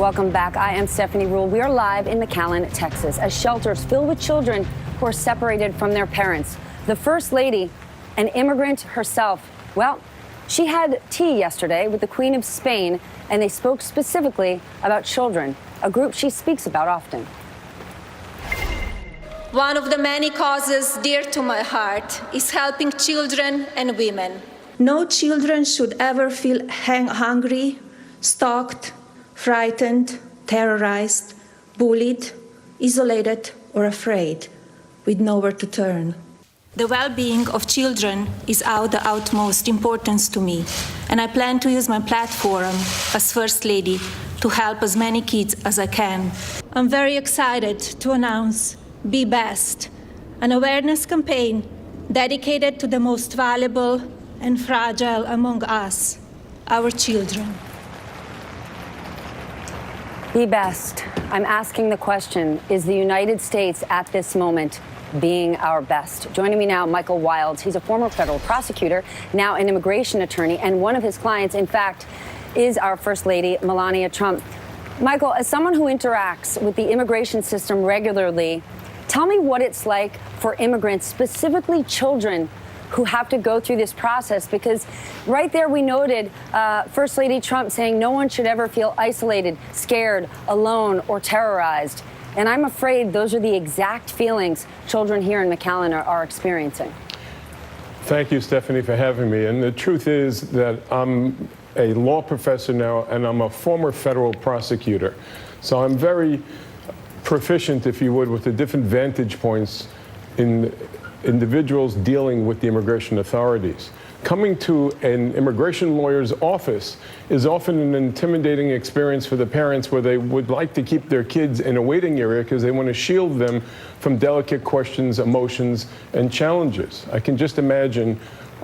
Welcome back. I am Stephanie Ruhle. We are live in McAllen, Texas, as shelters fill with children who are separated from their parents. The First Lady, an immigrant herself, well, she had tea yesterday with the Queen of Spain, and they spoke specifically about children, a group she speaks about often. One of the many causes dear to my heart is helping children and women. No children should ever feel hungry, stalked, frightened, terrorized, bullied, isolated, or afraid, with nowhere to turn. The well-being of children is of the utmost importance to me, and I plan to use my platform as First Lady to help as many kids as I can. I'm very excited to announce Be Best, an awareness campaign dedicated to the most valuable and fragile among us, our children. Be Best. I'm asking the question, is the United States at this moment being our best? Joining me now, Michael Wilds. He's a former federal prosecutor, now an immigration attorney, and one of his clients, in fact, is our First Lady, Melania Trump. Michael, as someone who interacts with the immigration system regularly, tell me what it's like for immigrants, specifically children, who have to go through this process, because right there we noted First Lady Trump saying no one should ever feel isolated, scared, alone, or terrorized. And I'm afraid those are the exact feelings children here in McAllen are experiencing. Thank you, Stephanie, for having me. And the truth is that I'm a law professor now, and I'm a former federal prosecutor. So I'm very proficient, if you would, with the different vantage points in individuals dealing with the immigration authorities. Coming to an immigration lawyer's office is often an intimidating experience for the parents, where they would like to keep their kids in a waiting area because they want to shield them from delicate questions, emotions, and challenges. I can just imagine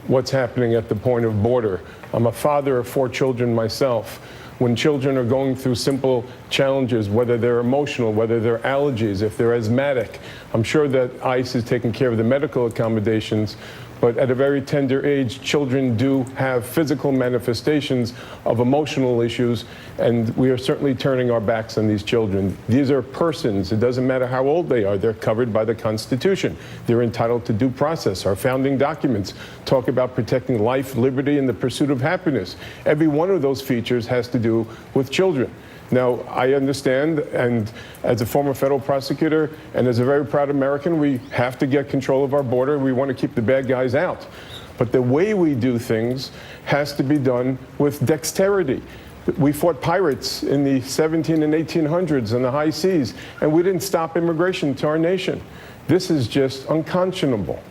what's happening at the point of border. I'm a father of 4 children myself. When children are going through simple challenges, whether they're emotional, whether they're allergies, if they're asthmatic, I'm sure that ICE is taking care of the medical accommodations, but at a very tender age, children do have physical manifestations of emotional issues, and we are certainly turning our backs on these children. These are persons. It doesn't matter how old they are. They're covered by the Constitution. They're entitled to due process. Our founding documents talk about protecting life, liberty, and the pursuit of happiness. Every one of those features has to do with children. Now, I understand, and as a former federal prosecutor and as a very proud American, we have to get control of our border. We want to keep the bad guys out. But the way we do things has to be done with dexterity. We fought pirates in the 1700s and 1800s in the high seas, and we didn't stop immigration to our nation. This is just unconscionable.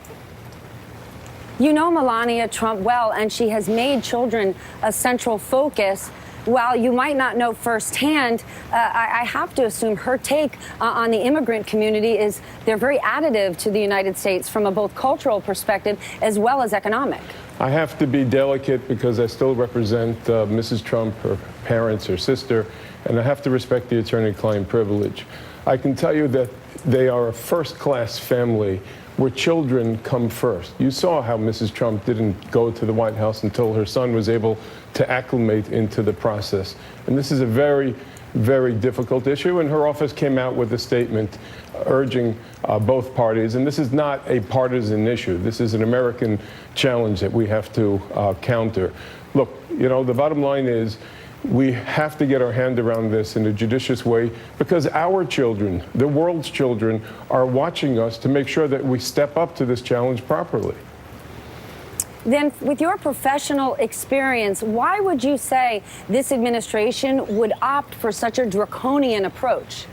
You know Melania Trump well, and she has made children a central focus. While you might not know firsthand, I have to assume her take on the immigrant community is they're very additive to the United States from a both cultural perspective as well as economic. I have to be delicate because I still represent Mrs. Trump, her parents, her sister, and I have to respect the attorney-client privilege. I can tell you that they are a first-class family where children come first. You saw how Mrs. Trump didn't go to the White House until her son was able to acclimate into the process. And this is a very, very difficult issue, and her office came out with a statement urging both parties. And this is not a partisan issue. This is an American challenge that we have to counter. Look, you know, the bottom line is we have to get our hand around this in a judicious way, because our children, the world's children, are watching us to make sure that we step up to this challenge properly. Then, with your professional experience, why would you say this administration would opt for such a draconian approach?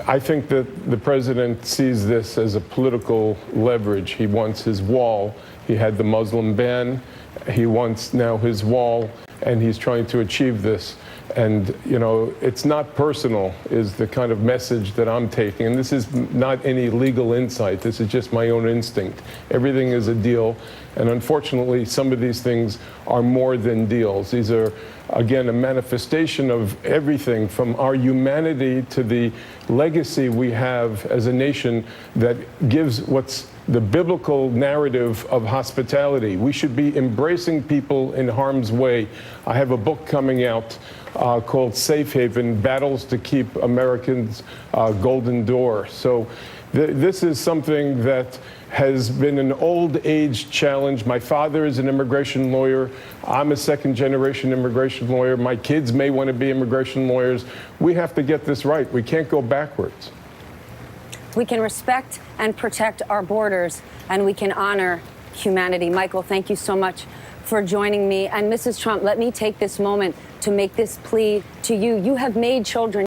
I think that the president sees this as a political leverage. He wants his wall. He had the Muslim ban. He wants now his wall, and he's trying to achieve this. And, you know, it's not personal is the kind of message that I'm taking. And this is not any legal insight. This is just my own instinct. Everything is a deal. And unfortunately, some of these things are more than deals. These are, again, a manifestation of everything from our humanity to the legacy we have as a nation that gives what's the biblical narrative of hospitality. We should be embracing people in harm's way. I have a book coming out called Safe Haven, Battles to Keep Americans' Golden Door. So this is something that has been an old age challenge. My father is an immigration lawyer. I'm a second generation immigration lawyer. My kids may want to be immigration lawyers. We have to get this right. We can't go backwards. We can respect and protect our borders, and we can honor humanity. Michael, thank you so much for joining me. And Mrs. Trump, let me take this moment to make this plea to you. You have made children